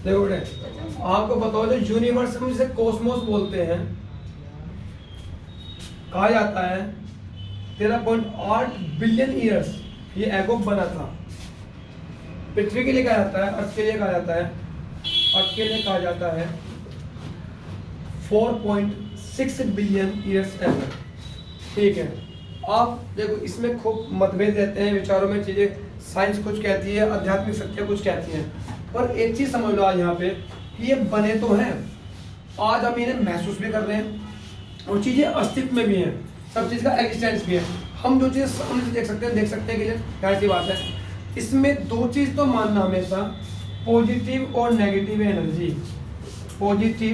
देखो बेटे, आपको बताओ जो यूनिवर्स में जिसे कॉस्मोस बोलते हैं, कहा जाता है 13.8 बिलियन ईयर्स ये एगो बना था। पृथ्वी के लिए कहा जाता है, अर्थ के लिए कहा जाता है, अर्थ के लिए कहा जाता है 4.6 बिलियन ईयर्स एवर। ठीक है, आप देखो इसमें खूब मतभेद रहते हैं विचारों में, चीजें साइंस कुछ कहती है, आध्यात्मिक शक्तियां कुछ कहती हैं, पर एक चीज समझ लो आज यहाँ पे कि ये बने तो हैं, आज हम इन्हें महसूस भी कर रहे हैं और चीजें अस्तित्व में भी हैं, सब चीज का एग्जिस्टेंस भी है। हम जो चीज सामने से देख सकते हैं कि जाहिर सी बात है, इसमें दो चीज तो मानना हमेशा, पॉजिटिव और negative energy, positive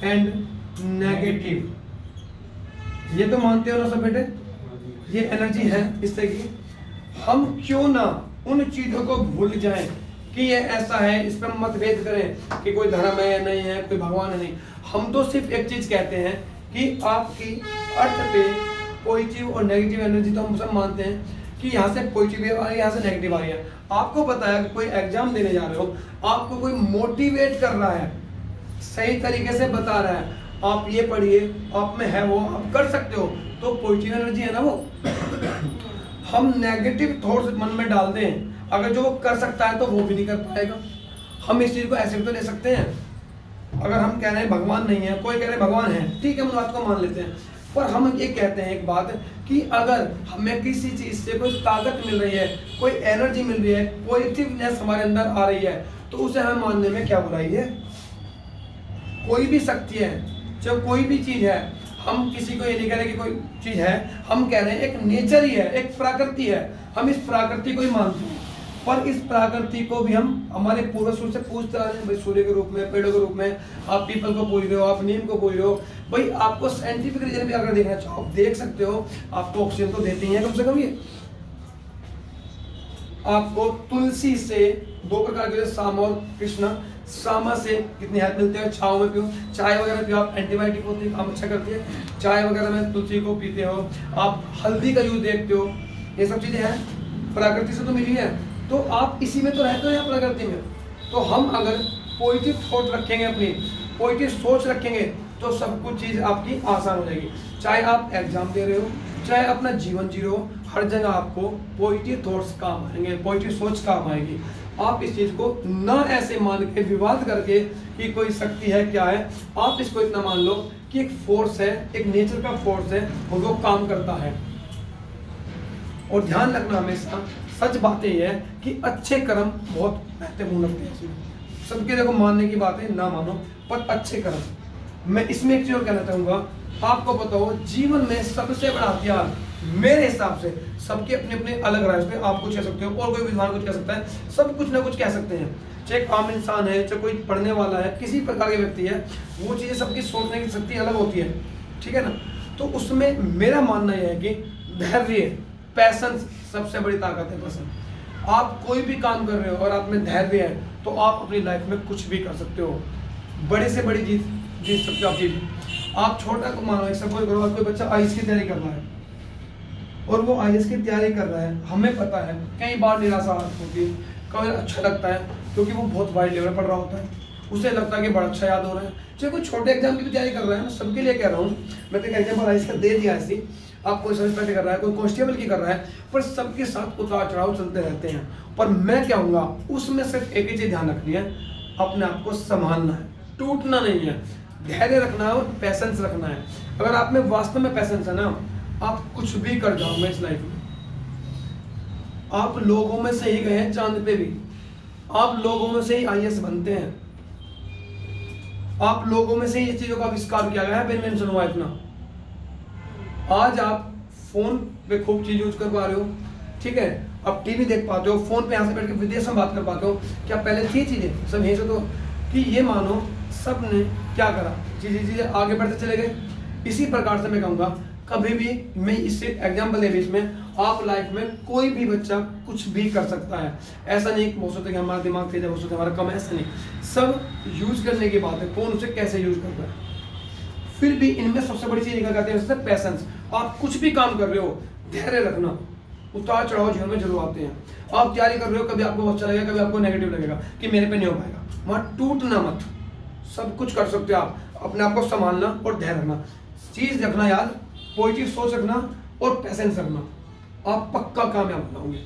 and negative, ये तो मानते हो ना सब बेटे, ये एनर्जी है इस तरह की। हम क्यों ना उन चीजों को भूल जाएं कि ये ऐसा है, इस पर मतभेद करें कि कोई धर्म है नहीं है, कोई भगवान है नहीं। हम तो सिर्फ एक चीज कहते हैं कि आपकी अर्थ पे पॉजिटिव और नेगेटिव एनर्जी, तो हम सब मानते हैं कि यहाँ से पॉजिटिव आ रही है, यहाँ से नेगेटिव आ रही है। आपको पता है कि कोई एग्जाम देने जा रहे हो, आपको कोई मोटिवेट कर रहा है, सही तरीके से बता रहा है, आप ये पढ़िए, आप में है वो, आप कर सकते हो, तो पॉजिटिव एनर्जी है ना वो। हम नेगेटिव थॉट्स मन में डालते हैं, अगर जो वो कर सकता है तो वो भी नहीं कर पाएगा। हम इस चीज को ऐसे भी तो ले सकते हैं, अगर हम कह रहे हैं भगवान नहीं है, कोई कह रहे हैं भगवान है, ठीक है, हम बात को मान लेते हैं, पर हम ये कहते हैं एक बात कि अगर हमें किसी चीज से कोई ताकत मिल रही है, कोई एनर्जी मिल रही है, पॉजिटिवनेस हमारे अंदर आ रही है, तो उसे हमें मानने में क्या बुराई है। कोई भी शक्ति है, जब कोई भी चीज है, हम किसी को ये नहीं कह रहे कि कोई चीज है, हम कह रहे हैं एक नेचर ही है, एक प्रकृति है, हम इस प्रकृति को ही मानते हैं। पर इस प्रकृति को भी हम हमारे पूर्वजों से पूछते आ रहे हैं, भाई सूर्य के रूप में, पेड़ों के रूप में, आप पीपल को पूछ रहे हो, आप नीम को पूछ रहे हो, भाई आपको साइंटिफिक रीजन भी अगर देखना चाहो आप देख सकते हो, आपको ऑक्सीजन तो देती है कम से कम। ये आपको तुलसी से दो प्रकार के, सामा और कृष्णा, सामा से कितनी हेल्प मिलती है, छाव में पियो, चाय वगैरह पियो, आप एंटीबायोटिक होती है, काम अच्छा करती है, चाय वगैरह में तुलसी को पीते हो, आप हल्दी का यूज देखते हो, ये सब चीजें हैं प्रकृति से तो मिली है, तो आप इसी में तो रहते हो या प्रकृति में। तो हम अगर पॉजिटिव थॉट रखेंगे, अपनी पॉजिटिव सोच रखेंगे, तो सब कुछ चीज़ आपकी आसान हो जाएगी। चाहे आप एग्जाम दे रहे हो, चाहे अपना जीवन जी रहे हो, हर जगह आपको पॉजिटिव थॉट्स काम आएंगे, पॉजिटिव सोच काम आएगी। आप इस चीज़ को ना ऐसे मान के विवाद करके कि कोई शक्ति है क्या है, आप इसको इतना मान लो कि एक फोर्स है, एक नेचर का फोर्स है और वो काम करता है। और ध्यान रखना हमेशा, सच बात यह है कि अच्छे कर्म बहुत महत्वपूर्ण होते हैं। इसमें सबके देखो मानने की बात है, ना मानो, पर अच्छे कर्म। मैं इसमें एक चीज और कहना चाहूंगा, आपको बताओ जीवन में सबसे बड़ा हथियार मेरे हिसाब से, सबके अपने अपने अलग राय होते हैं, आप कुछ कह सकते हो और कोई विद्वान कुछ कह सकता है, सब कुछ ना कुछ कह सकते हैं, चाहे एक आम इंसान है, चाहे कोई पढ़ने वाला है, किसी प्रकार के व्यक्ति है, वो चीजें सबकी सोचने की शक्ति अलग होती है, ठीक है ना। तो उसमें मेरा मानना यह है कि धैर्य, पैशंस सबसे बड़ी ताकत है। पैशन, आप कोई भी काम कर रहे हो और आप में धैर्य है, तो आप अपनी लाइफ में कुछ भी कर सकते हो, बड़े से बड़ी जीत सकते हो आप चीज। आप छोटा को मानो, सपोज करो कोई बच्चा आईएएस की तैयारी कर रहा है और वो आईएएस की तैयारी कर रहा है, हमें पता है कई बार निराशा होती है, कभी अच्छा लगता है क्योंकि वो बहुत वाइड लेवल पढ़ रहा होता है, उसे लगता है कि बड़ा अच्छा याद हो रहा है। चाहे कोई छोटे एग्जाम की भी तैयारी कर रहा है, मैं सबके लिए कह रहा हूँ, मैं तो एक एग्जाम्पल आईएएस का दे दिया ऐसी, आप कोई सर्विस कर रहा है, कोई कांस्टेबल की कर रहा है, पर सबके साथ उतार चढ़ाव चलते रहते हैं। पर मैं क्या कहूँगा, उसमें सिर्फ एक ही चीज ध्यान रखनी है, अपने आप को संभालना है, टूटना नहीं है, धैर्य रखना है और पैशंस रखना है। अगर आप में वास्तव में पैशंस है ना, आप कुछ भी कर जाओगे इस लाइफ में। आप लोगों में से ही गए हैं चांद पे भी, आप लोगों में से ही आईएएस बनते हैं, आप लोगों में से ही ये चीजों का आविष्कार किया गया है, इन्वेंशन हुआ इतना। आज आप फोन पे खूब चीज यूज कर पा रहे हो, ठीक है, आप टीवी देख पाते हो, फोन पे यहाँ से बैठ के विदेश में बात कर पाते हो, क्या पहले थी चीजें सब यहीं से? तो कि ये मानो सब ने क्या करा, चीजें आगे बढ़ते चले गए। इसी प्रकार से मैं कहूँगा, कभी भी मैं इससे एग्जाम्पल दे बीच में, आप लाइफ में कोई भी बच्चा कुछ भी कर सकता है। ऐसा नहीं हो सकता कि हमारा दिमाग तेज है, हो सकता है हमारा कम है, ऐसा नहीं, सब यूज करने की बात है, कौन उसे कैसे यूज करता है। फिर भी इनमें सबसे बड़ी चीज निकल जाती है पैशंस। आप कुछ भी काम कर रहे हो, धैर्य रखना, उतार चढ़ाव जीवन में जरूर आते हैं। आप तैयारी कर रहे हो, कभी आपको अच्छा लगेगा, कभी आपको नेगेटिव लगेगा कि मेरे पे नहीं हो पाएगा। वहाँ टूटना मत, सब कुछ कर सकते हो आप। अपने आप को संभालना और ध्यान रखना, चीज रखना याद, पॉजिटिव सोच रखना और पैसेंस रखना, आप पक्का कामयाब होंगे।